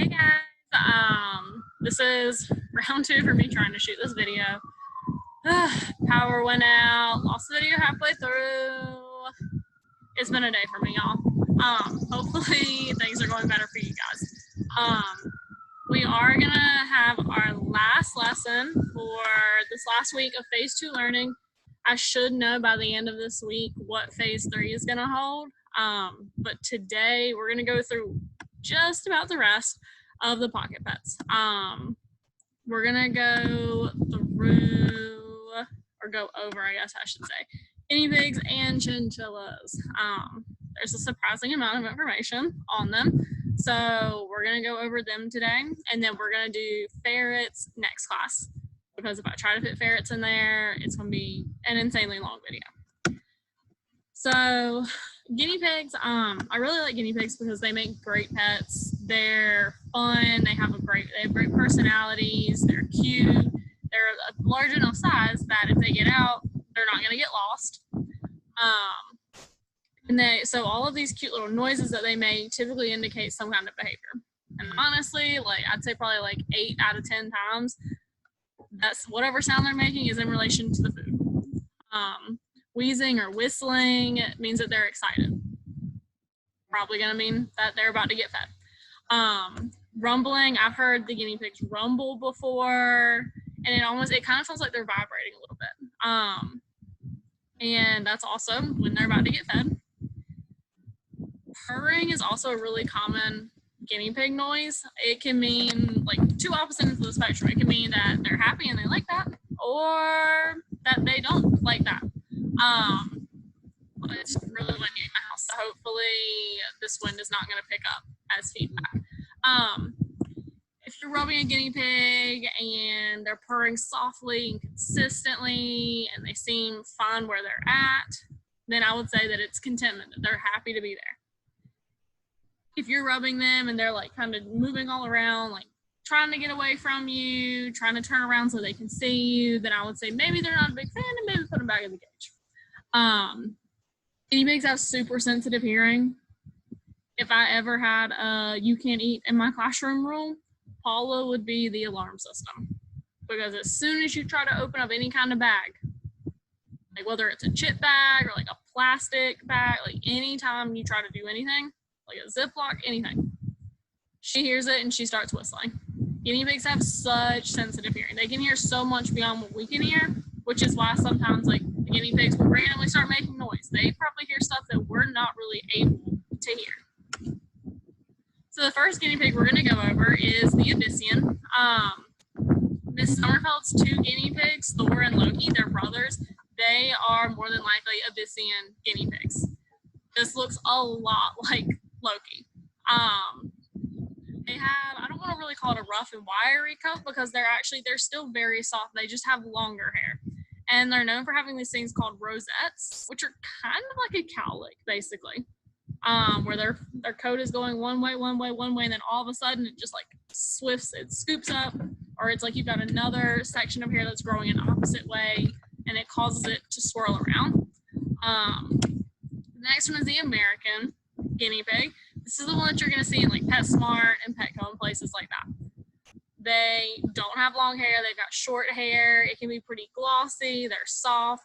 Hey guys, this is round 2 for me trying to shoot this video. Power went out, lost the video halfway through. It's been a day for me, y'all. Hopefully things are going better for you guys. We are gonna have our last lesson for this last week of phase 2 learning. I should know by the end of this week what phase 3 is gonna hold. But today we're gonna go through just about the rest of the pocket pets. We're gonna go through, or go over, I guess I should say, guinea pigs and chinchillas. There's a surprising amount of information on them. So we're gonna go over them today, and then we're gonna do ferrets next class, because if I try to fit ferrets in there, it's gonna be an insanely long video. So guinea pigs, I really like guinea pigs because they make great pets. They're fun, they have great personalities, they're cute, they're a large enough size that if they get out, they're not gonna get lost. So all of these cute little noises that they make typically indicate some kind of behavior. And honestly, I'd say probably 8 out of 10 times, that's whatever sound they're making is in relation to the food. Wheezing or whistling means that they're excited. Probably gonna mean that they're about to get fed. Rumbling, I've heard the guinea pigs rumble before, and it kind of sounds like they're vibrating a little bit. And that's also when they're about to get fed. Purring is also a really common guinea pig noise. It can mean two opposite ends of the spectrum. It can mean that they're happy and they like that, or that they don't like that. It's really windy in my house, so hopefully this wind is not going to pick up as feedback. If you're rubbing a guinea pig and they're purring softly and consistently and they seem fine where they're at, then I would say that it's contentment, that they're happy to be there. If you're rubbing them and they're kind of moving all around, trying to get away from you, trying to turn around so they can see you, then I would say maybe they're not a big fan and maybe put them back in the cage. Guinea pigs have super sensitive hearing. If I ever had a you can't eat in my classroom rule, Paula would be the alarm system. Because as soon as you try to open up any kind of bag, whether it's a chip bag or a plastic bag, anytime you try to do anything, a Ziploc, anything, she hears it and she starts whistling. Guinea pigs have such sensitive hearing. They can hear so much beyond what we can hear, which is why sometimes the guinea pigs will randomly start making noise. They probably hear stuff that we're not really able to hear. So the first guinea pig we're going to go over is the Abyssian. Miss Summerfeld's 2 guinea pigs, Thor and Loki, they're brothers. They are more than likely Abyssian guinea pigs. This looks a lot like Loki. They have, I don't want to really call it a rough and wiry coat because they're still very soft. They just have longer hair. And they're known for having these things called rosettes, which are kind of like a cowlick, basically, where their coat is going one way, and then all of a sudden it just it scoops up, or it's you've got another section of hair that's growing in the opposite way, and it causes it to swirl around. The next one is the American guinea pig. This is the one that you're going to see in PetSmart and Petco and places like that. They don't have long hair. They've got short hair. It can be pretty glossy. They're soft.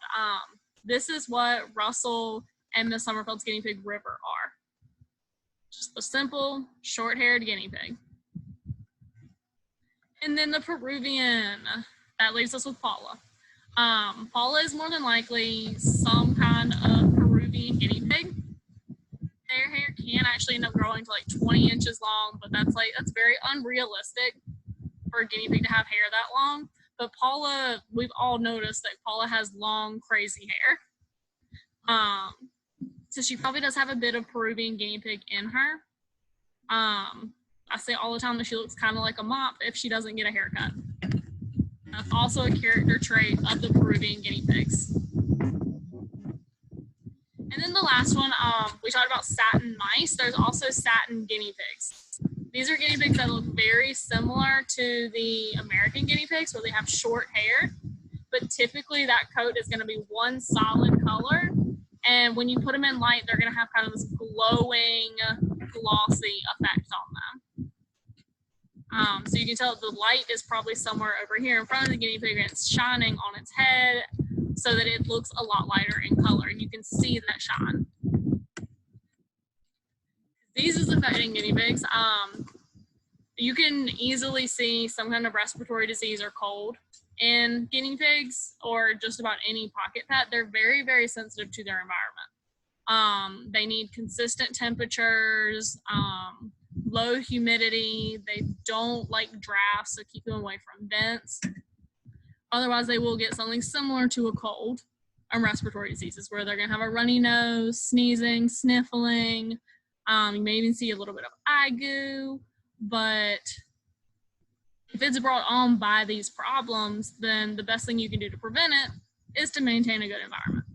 This is what Russell and Miss Summerfeld's guinea pig River are. Just a simple, short-haired guinea pig. And then the Peruvian. That leaves us with Paula. Paula is more than likely some kind of Peruvian guinea pig. Their hair can actually end up growing to 20 inches long, but that's very unrealistic for a guinea pig to have hair that long. But Paula, we've all noticed that Paula has long, crazy hair. So she probably does have a bit of Peruvian guinea pig in her. I say all the time that she looks kind of like a mop if she doesn't get a haircut. That's also a character trait of the Peruvian guinea pigs. And then the last one, we talked about satin mice. There's also satin guinea pigs. These are guinea pigs that look very similar to the American guinea pigs, where they have short hair, but typically that coat is going to be one solid color. And when you put them in light, they're going to have kind of this glowing, glossy effect on them. So you can tell the light is probably somewhere over here in front of the guinea pig, and it's shining on its head so that it looks a lot lighter in color. You can see that shine. Disease is affecting guinea pigs. You can easily see some kind of respiratory disease or cold in guinea pigs, or just about any pocket pet. They're very, very sensitive to their environment. They need consistent temperatures, low humidity. They don't like drafts, so keep them away from vents. Otherwise, they will get something similar to a cold and respiratory diseases, where they're going to have a runny nose, sneezing, sniffling. You may even see a little bit of ague, but if it's brought on by these problems, then the best thing you can do to prevent it is to maintain a good environment,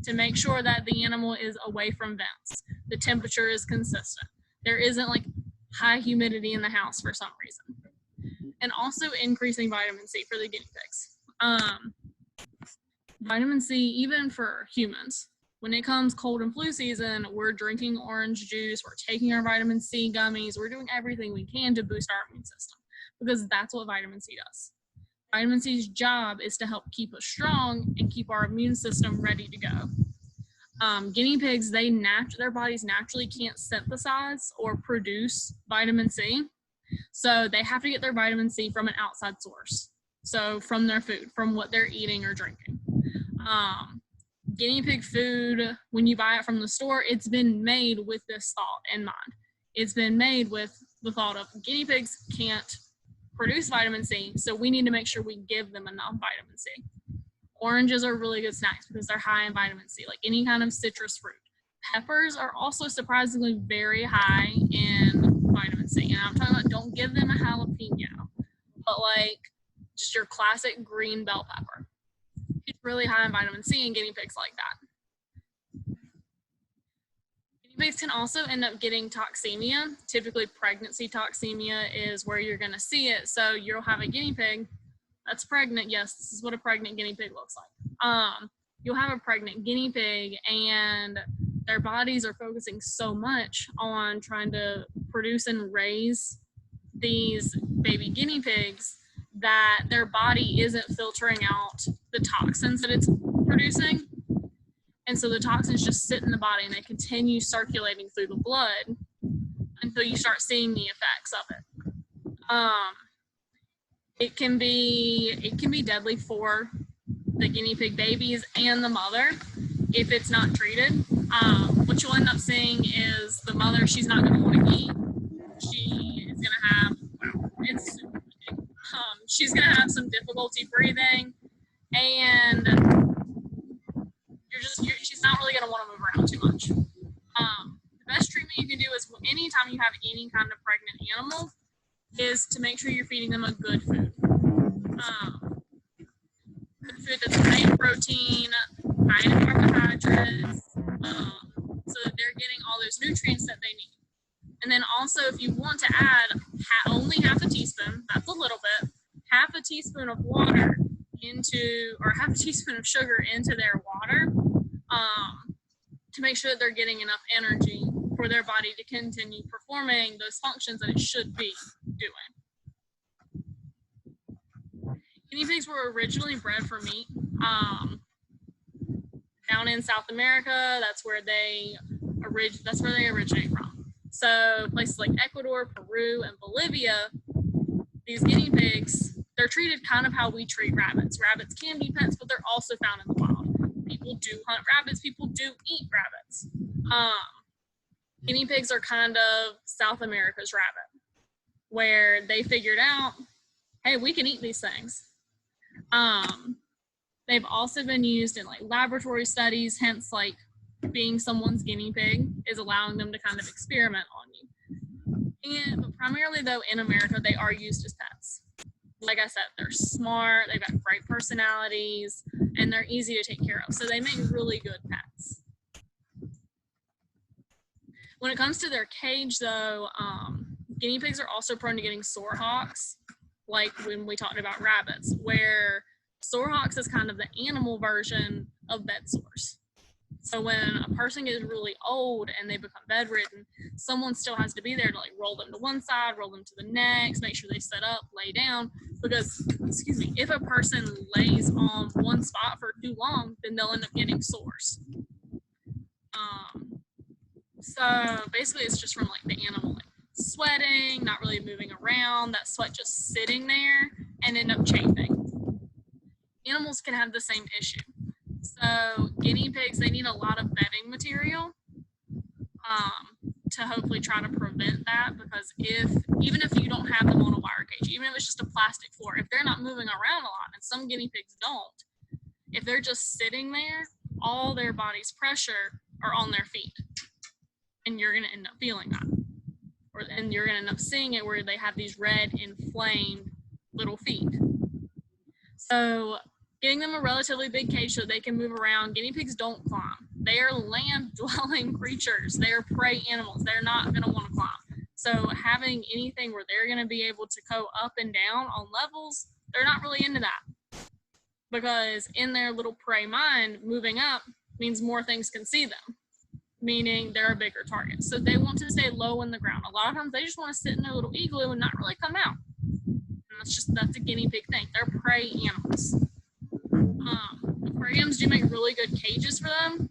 to make sure that the animal is away from vents, the temperature is consistent, there isn't like high humidity in the house for some reason, and also increasing vitamin C for the guinea pigs. Vitamin C, even for humans, when it comes cold and flu season, we're drinking orange juice, we're taking our vitamin C gummies, we're doing everything we can to boost our immune system, because that's what vitamin C does. Vitamin C's job is to help keep us strong and keep our immune system ready to go. Guinea pigs, their bodies naturally can't synthesize or produce vitamin C, so they have to get their vitamin C from an outside source. So from their food, from what they're eating or drinking. Guinea pig food, when you buy it from the store, it's been made with this thought in mind. It's been made with the thought of guinea pigs can't produce vitamin C, so we need to make sure we give them enough vitamin C. Oranges are really good snacks because they're high in vitamin C, like any kind of citrus fruit. Peppers are also surprisingly very high in vitamin C. And I'm talking about, don't give them a jalapeno, but like just your classic green bell pepper. It's really high in vitamin C in guinea pigs like that. Guinea pigs can also end up getting toxemia. Typically pregnancy toxemia is where you're gonna see it. So you'll have a guinea pig that's pregnant. Yes, this is what a pregnant guinea pig looks like. You'll have a pregnant guinea pig and their bodies are focusing so much on trying to produce and raise these baby guinea pigs that their body isn't filtering out the toxins that it's producing. And so the toxins just sit in the body and they continue circulating through the blood until you start seeing the effects of it. It can be deadly for the guinea pig babies and the mother if it's not treated. What you'll end up seeing is the mother, she's not going to want to eat. She is going to have, it's super big. She's going to have some difficulty breathing, and she's not really going to want to move around too much. The best treatment you can do is anytime you have any kind of pregnant animal is to make sure you're feeding them a good food. Good food that's high in protein, high in carbohydrates, so that they're getting all those nutrients that they need. And then also, if you want to add only half a teaspoon, that's a little bit, half a teaspoon of water or half a teaspoon of sugar into their water, to make sure that they're getting enough energy for their body to continue performing those functions that it should be doing. Guinea pigs were originally bred for meat. Down in South America, that's where they originate from. So places like Ecuador, Peru, and Bolivia, these guinea pigs, they're treated kind of how we treat rabbits. Rabbits can be pets, but they're also found in the wild. People do hunt rabbits, people do eat rabbits. Guinea pigs are kind of South America's rabbit, where they figured out, hey, we can eat these things. They've also been used in like laboratory studies, hence like being someone's guinea pig is allowing them to kind of experiment on you. But primarily though, in America, they are used as pets. Like I said, they're smart, they've got great personalities, and they're easy to take care of. So they make really good pets. When it comes to their cage though, guinea pigs are also prone to getting sore hocks, like when we talked about rabbits, where sore hocks is kind of the animal version of bed sores. So when a person gets really old and they become bedridden, someone still has to be there to like roll them to one side, roll them to the next, make sure they sit up, lay down. Because, excuse me, if a person lays on one spot for too long, then they'll end up getting sores. So basically it's just from like the animal like sweating, not really moving around, that sweat just sitting there and end up chafing. Animals can have the same issue. So guinea pigs, they need a lot of bedding material to hopefully try to prevent that, because even if you don't have them on a wire cage, even if it's just a plastic floor, if they're not moving around a lot, and some guinea pigs don't, if they're just sitting there, all their body's pressure are on their feet. And you're going to end up feeling that. And you're going to end up seeing it where they have these red, inflamed little feet. So getting them a relatively big cage so they can move around. Guinea pigs don't climb. They are land-dwelling creatures. They are prey animals. They're not going to want to climb. So having anything where they're going to be able to go up and down on levels, they're not really into that. Because in their little prey mind, moving up means more things can see them, meaning they're a bigger target. So they want to stay low in the ground. A lot of times they just want to sit in their little igloo and not really come out. And that's a guinea pig thing. They're prey animals. Aquariums do make really good cages for them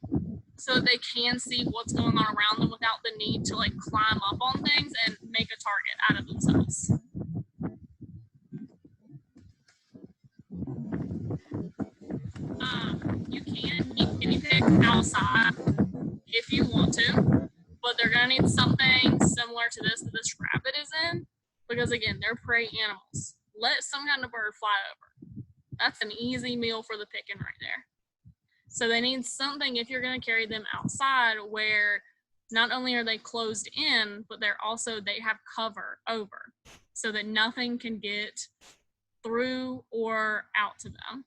so that they can see what's going on around them without the need to like climb up on things and make a target out of themselves. You can keep guinea pigs outside if you want to, but they're going to need something similar to this that this rabbit is in, because again, they're prey animals. Let some kind of bird fly over. That's an easy meal for the picking right there. So they need something, if you're going to carry them outside, where not only are they closed in, but they have cover over so that nothing can get through or out to them.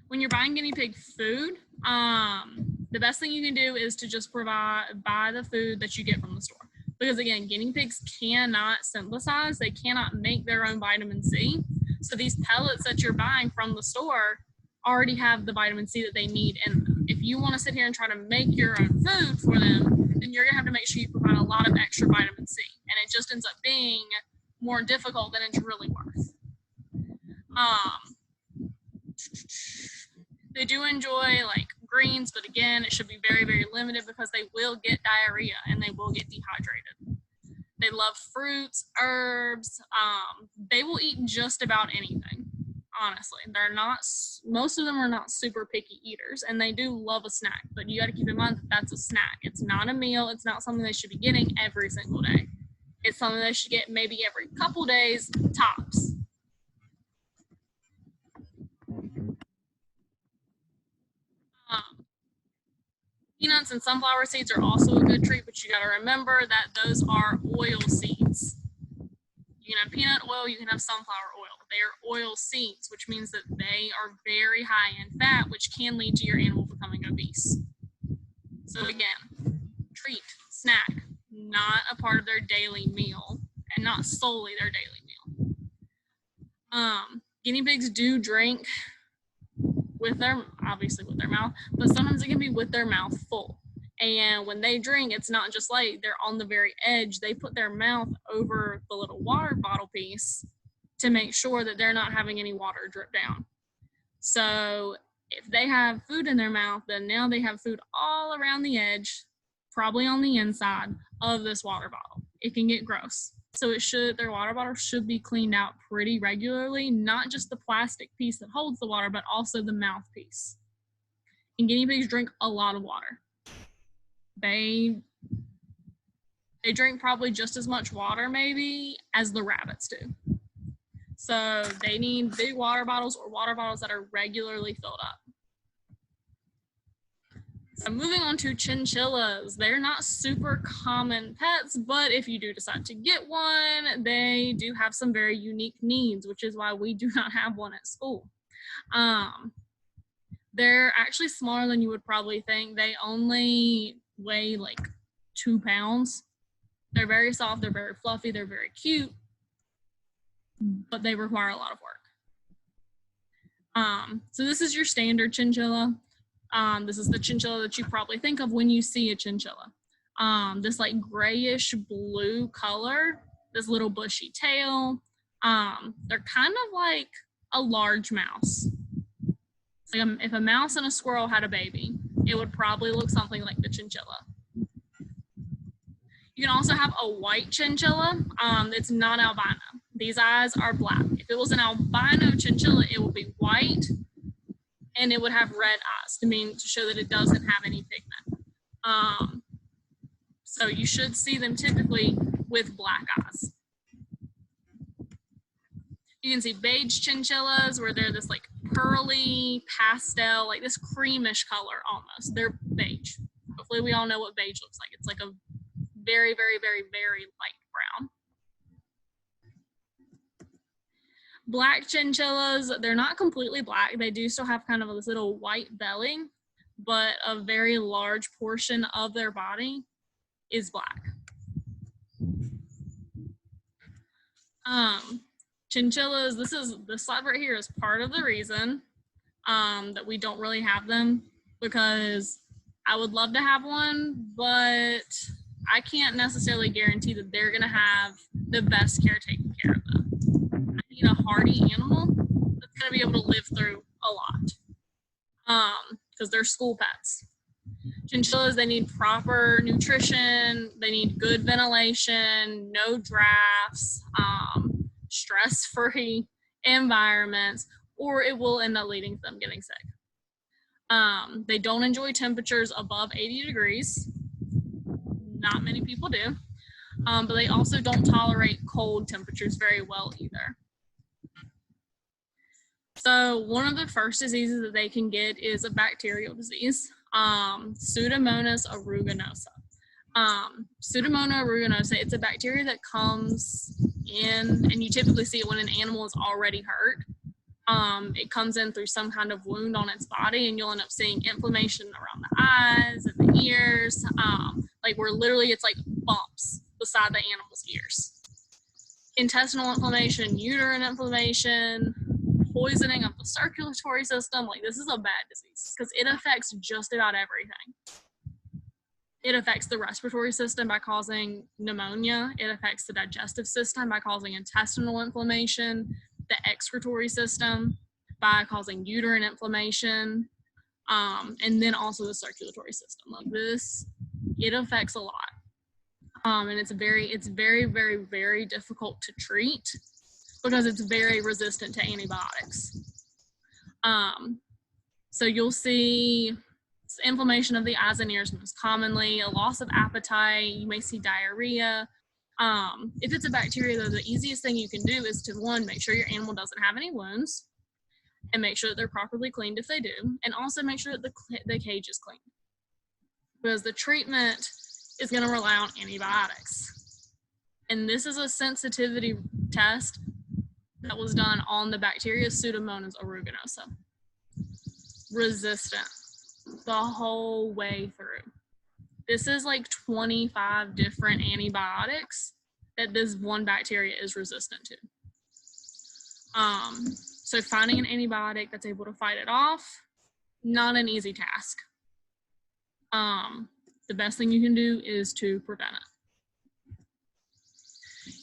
When you're buying guinea pig food, the best thing you can do is to just buy the food that you get from the store. Because again, guinea pigs cannot synthesize, they cannot make their own vitamin C. So these pellets that you're buying from the store already have the vitamin C that they need in them. If you want to sit here and try to make your own food for them, then you're going to have to make sure you provide a lot of extra vitamin C. And it just ends up being more difficult than it's really worth. They do enjoy like greens, but again, it should be very, very limited because they will get diarrhea and they will get dehydrated. They love fruits, herbs. They will eat just about anything, honestly. Most of them are not super picky eaters, and they do love a snack, but you got to keep in mind that that's a snack. It's not a meal. It's not something they should be getting every single day. It's something they should get maybe every couple days, tops. Peanuts and sunflower seeds are also a good treat, but you got to remember that those are oil seeds. You can have peanut oil, you can have sunflower oil. They are oil seeds, which means that they are very high in fat, which can lead to your animal becoming obese. So again, treat, snack, not a part of their daily meal, and not solely their daily meal. Guinea pigs do drink obviously with their mouth, but sometimes it can be with their mouth full. And when they drink, it's not just like they're on the very edge. They put their mouth over the little water bottle piece to make sure that they're not having any water drip down. So if they have food in their mouth, then now they have food all around the edge, probably on the inside of this water bottle. It can get gross. So their water bottle should be cleaned out pretty regularly, not just the plastic piece that holds the water, but also the mouthpiece. And guinea pigs drink a lot of water. They drink probably just as much water maybe as the rabbits do. So they need big water bottles or water bottles that are regularly filled up. So moving on to chinchillas. They're not super common pets, but if you do decide to get one, they do have some very unique needs, which is why we do not have one at school. They're actually smaller than you would probably think. They only weigh like 2 pounds. They're very soft, they're very fluffy, they're very cute, but they require a lot of work. So this is your standard chinchilla. This is the chinchilla that you probably think of when you see a chinchilla. This like grayish blue color, this little bushy tail. They're kind of like a large mouse. Like if a mouse and a squirrel had a baby, it would probably look something like the chinchilla. You can also have a white chinchilla. It's not albino. These eyes are black. If it was an albino chinchilla, it would be white and it would have red eyes to show that it doesn't have any pigment. So you should see them typically with black eyes. You can see beige chinchillas where they're this like pearly pastel, like this creamish color almost. They're beige. Hopefully we all know what beige looks like. It's like a very, very, very, very light brown. Black chinchillas, they're not completely black. They do still have kind of this little white belly, but a very large portion of their body is black. Chinchillas, this slide right here is part of the reason that we don't really have them, because I would love to have one, but I can't necessarily guarantee that they're gonna have the best care taken care of them. I need a hardy animal that's gonna be able to live through a lot, because they're school pets. Chinchillas, they need proper nutrition, they need good ventilation, no drafts, stress-free environments, or it will end up leading to them getting sick. They don't enjoy temperatures above 80 degrees. Not many people do, but they also don't tolerate cold temperatures very well either. So one of the first diseases that they can get is a bacterial disease, Pseudomonas aeruginosa. Pseudomonas aeruginosa, it's a bacteria that comes in, and you typically see it when an animal is already hurt. It comes in through some kind of wound on its body, and you'll end up seeing inflammation around the eyes and the ears, like where literally it's like bumps beside the animal's ears. Intestinal inflammation, uterine inflammation, poisoning of the circulatory system. Like, this is a bad disease because it affects just about everything. It affects the respiratory system by causing pneumonia. It affects the digestive system by causing intestinal inflammation, the excretory system by causing uterine inflammation, and then also the circulatory system. Like this, it affects a lot. And it's very, very, very difficult to treat because it's very resistant to antibiotics. So you'll see inflammation of the eyes and ears most commonly, a loss of appetite, you may see diarrhea. If it's a bacteria, though, the easiest thing you can do is to, one, make sure your animal doesn't have any wounds, and make sure that they're properly cleaned if they do, and also make sure that the cage is clean. Because the treatment is going to rely on antibiotics. And this is a sensitivity test that was done on the bacteria Pseudomonas aeruginosa. Resistant the whole way through. This is like 25 different antibiotics that this one bacteria is resistant to. So finding an antibiotic that's able to fight it off, not an easy task. The best thing you can do is to prevent it.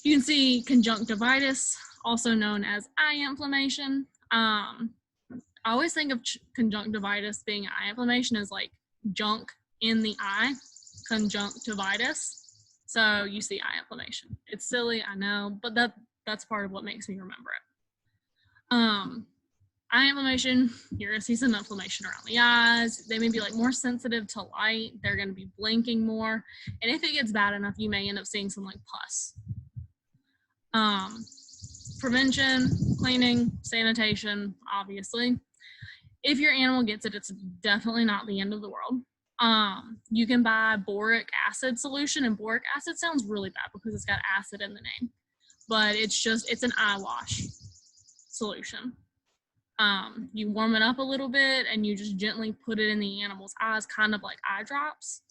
You can see conjunctivitis, also known as eye inflammation. I always think of conjunctivitis being eye inflammation as like junk in the eye, conjunctivitis. So you see eye inflammation. It's silly, I know, but that's part of what makes me remember it. Eye inflammation, you're gonna see some inflammation around the eyes. They may be like more sensitive to light. They're gonna be blinking more. And if it gets bad enough, you may end up seeing some like pus. Prevention, cleaning, sanitation, obviously. If your animal gets it, it's definitely not the end of the world. You can buy boric acid solution, and boric acid sounds really bad because it's got acid in the name, but it's an eye wash solution. You warm it up a little bit and you just gently put it in the animal's eyes, kind of like eye drops.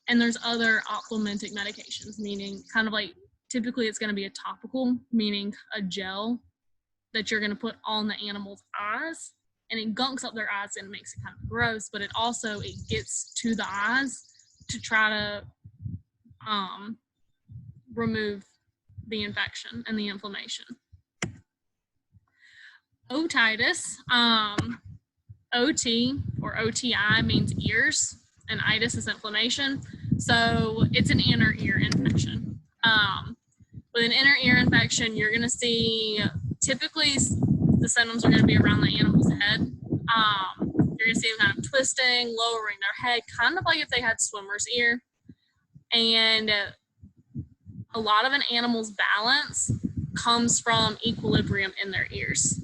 And there's other ophthalmic medications, meaning kind of like, typically it's going to be a topical, meaning a gel that you're going to put on the animal's eyes and it gunks up their eyes and makes it kind of gross, but it gets to the eyes to try to remove the infection and the inflammation. Otitis, OT or OTI means ears, and itis is inflammation. So it's an inner ear infection. With an inner ear infection, you're going to see, typically the symptoms are going to be around the animal's head. You're going to see them kind of twisting, lowering their head, kind of like if they had swimmer's ear. And a lot of an animal's balance comes from equilibrium in their ears.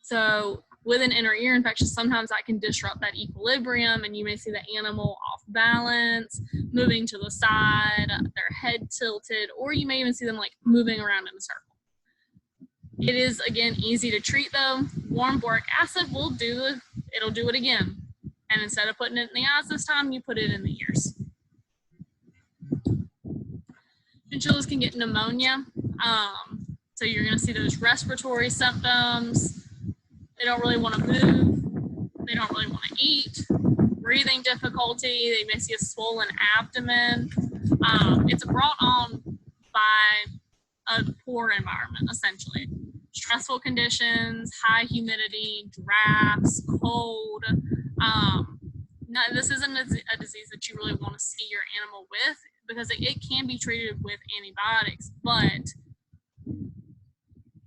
So with an inner ear infection, sometimes that can disrupt that equilibrium, and you may see the animal off balance, moving to the side, their head tilted, or you may even see them like moving around in a circle. It is, again, easy to treat though. Warm boric acid will it'll do it again. And instead of putting it in the eyes this time, you put it in the ears. Chinchillas can get pneumonia. So you're going to see those respiratory symptoms. They don't really want to move. They don't really want to eat. Breathing difficulty. They may see a swollen abdomen. It's brought on by a poor environment, essentially. Stressful conditions, high humidity, drafts, cold. No, this isn't a disease that you really want to see your animal with, because it can be treated with antibiotics, but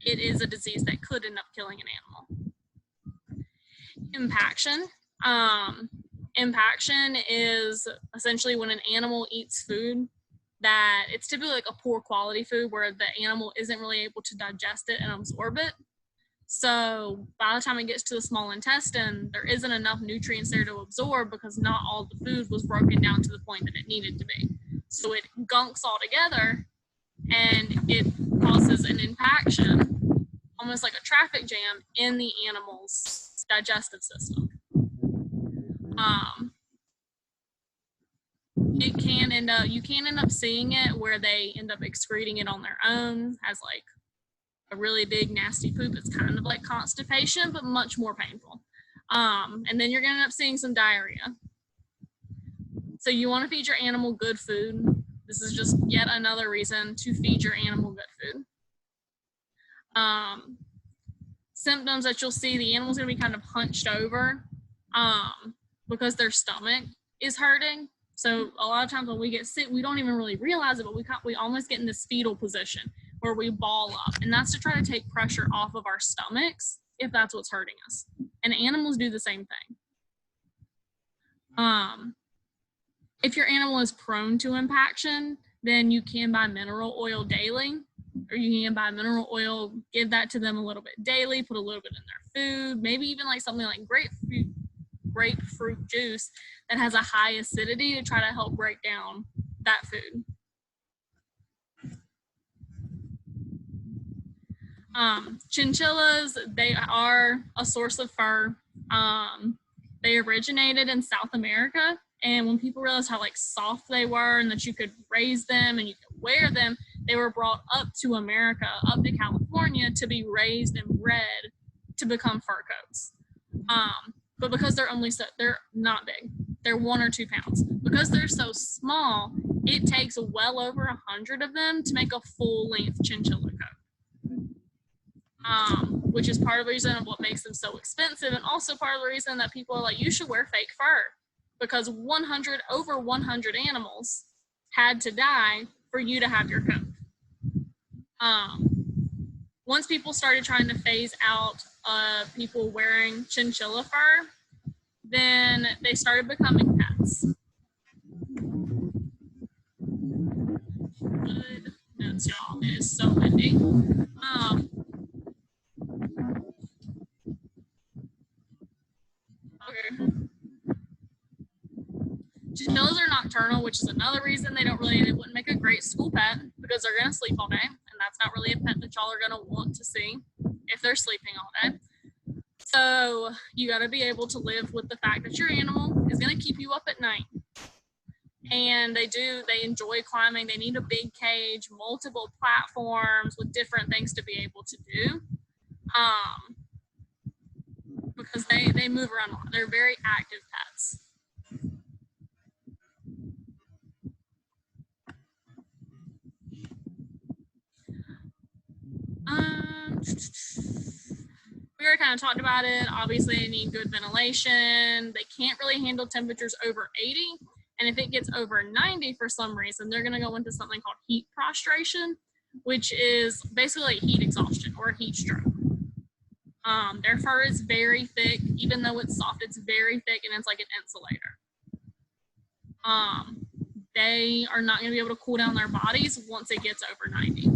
it is a disease that could end up killing an animal. Impaction. Impaction is essentially when an animal eats food that it's typically like a poor quality food where the animal isn't really able to digest it and absorb it. So by the time it gets to the small intestine, there isn't enough nutrients there to absorb because not all the food was broken down to the point that it needed to be. So it gunks all together and it causes an impaction, almost like a traffic jam in the animal's digestive system. You can end up seeing it where they end up excreting it on their own as like a really big nasty poop. It's kind of like constipation, but much more painful. And then you're going to end up seeing some diarrhea. So you want to feed your animal good food. This is just yet another reason to feed your animal good food. Symptoms that you'll see, the animal's going to be kind of hunched over because their stomach is hurting. So a lot of times when we get sick, we don't even really realize it, but we almost get in this fetal position where we ball up, and that's to try to take pressure off of our stomachs if that's what's hurting us. And animals do the same thing. If your animal is prone to impaction, then you can buy mineral oil daily, or you can buy mineral oil, give that to them a little bit daily, put a little bit in their food, maybe even like something like grapefruit juice that has a high acidity to try to help break down that food. Chinchillas, they are a source of fur. They originated in South America, and when people realized how like soft they were and that you could raise them and you could wear them, they were brought up to America, up to California, to be raised and bred to become fur coats. But because they're not big, they're 1 or 2 pounds. Because they're so small, it takes well over 100 of them to make a full-length chinchilla coat. Which is part of the reason of what makes them so expensive, and also part of the reason that people are like, you should wear fake fur, because over 100 animals had to die for you to have your coat. Once people started trying to phase out people wearing chinchilla fur, then they started becoming pets. Goodness, y'all, it is so windy. Okay. Chinchillas are nocturnal, which is another reason they wouldn't make a great school pet, because they're going to sleep all day, and that's not really a pet that y'all are going to want to see if they're sleeping all day. So you got to be able to live with the fact that your animal is going to keep you up at night. And they enjoy climbing. They need a big cage, multiple platforms with different things to be able to do. because they move around a lot. They're very active pets. We already kind of talked about it. Obviously, they need good ventilation. They can't really handle temperatures over 80. And if it gets over 90 for some reason, they're going to go into something called heat prostration, which is basically heat exhaustion or heat stroke. Their fur is very thick. Even though it's soft, it's very thick and it's like an insulator. They are not going to be able to cool down their bodies once it gets over 90.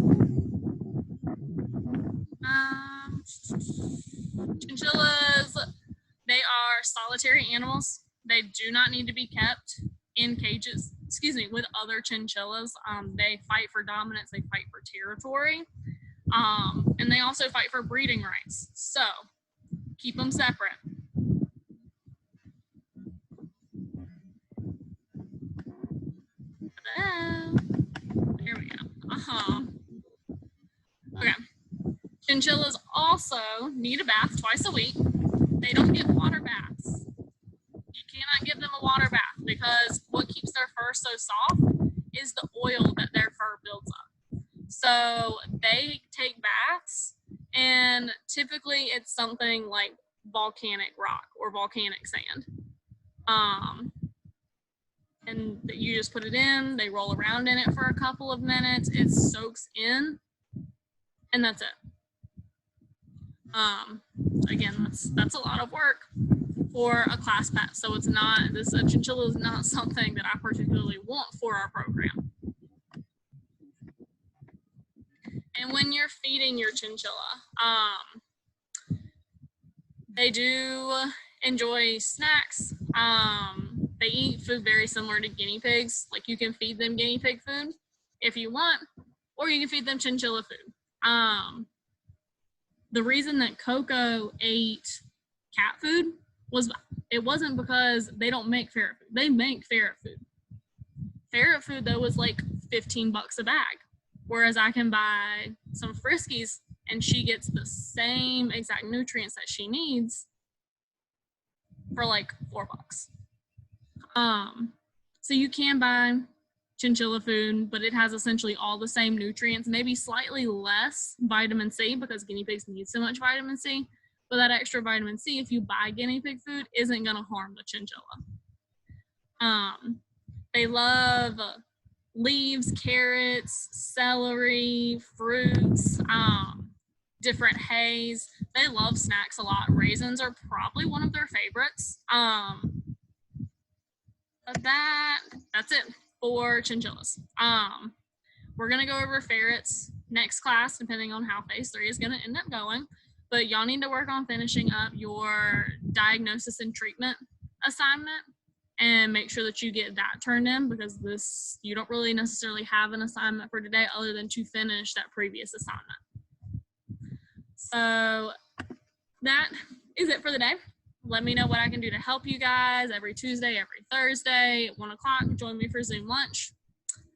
Chinchillas, they are solitary animals. They do not need to be kept in cages, with other chinchillas. They fight for dominance, they fight for territory, and they also fight for breeding rights. So keep them separate. There we go. Okay. Chinchillas also need a bath twice a week. They don't get water baths. You cannot give them a water bath because what keeps their fur so soft is the oil that their fur builds up. So they take baths, and typically it's something like volcanic rock or volcanic sand. And you just put it in, they roll around in it for a couple of minutes, it soaks in, and that's it. Again, that's a lot of work for a class pet. So it's not, a chinchilla is not something that I particularly want for our program. And when you're feeding your chinchilla, they do enjoy snacks. They eat food very similar to guinea pigs. Like, you can feed them guinea pig food if you want, or you can feed them chinchilla food. The reason that Coco ate cat food wasn't because they don't make ferret food. They make ferret food. Ferret food, though, was like $15 a bag. Whereas I can buy some Friskies and she gets the same exact nutrients that she needs for like $4. So you can buy chinchilla food, but it has essentially all the same nutrients, maybe slightly less vitamin C because guinea pigs need so much vitamin C. But that extra vitamin C, if you buy guinea pig food, isn't going to harm the chinchilla. They love leaves, carrots, celery, fruits, different hays. They love snacks a lot. Raisins are probably one of their favorites. But that's it for chinchillas. We're going to go over ferrets next class, depending on how phase 3 is going to end up going. But y'all need to work on finishing up your diagnosis and treatment assignment and make sure that you get that turned in, because you don't really necessarily have an assignment for today other than to finish that previous assignment. So that is it for the day. Let me know what I can do to help you guys every Tuesday, every Thursday at 1 o'clock. Join me for Zoom lunch.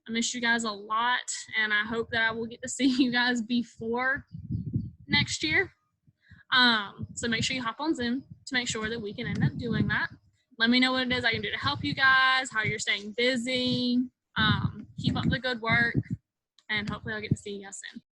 I miss you guys a lot, and I hope that I will get to see you guys before next year. So make sure you hop on Zoom to make sure that we can end up doing that. Let me know what it is I can do to help you guys, how you're staying busy. Keep up the good work, and hopefully I'll get to see you guys soon.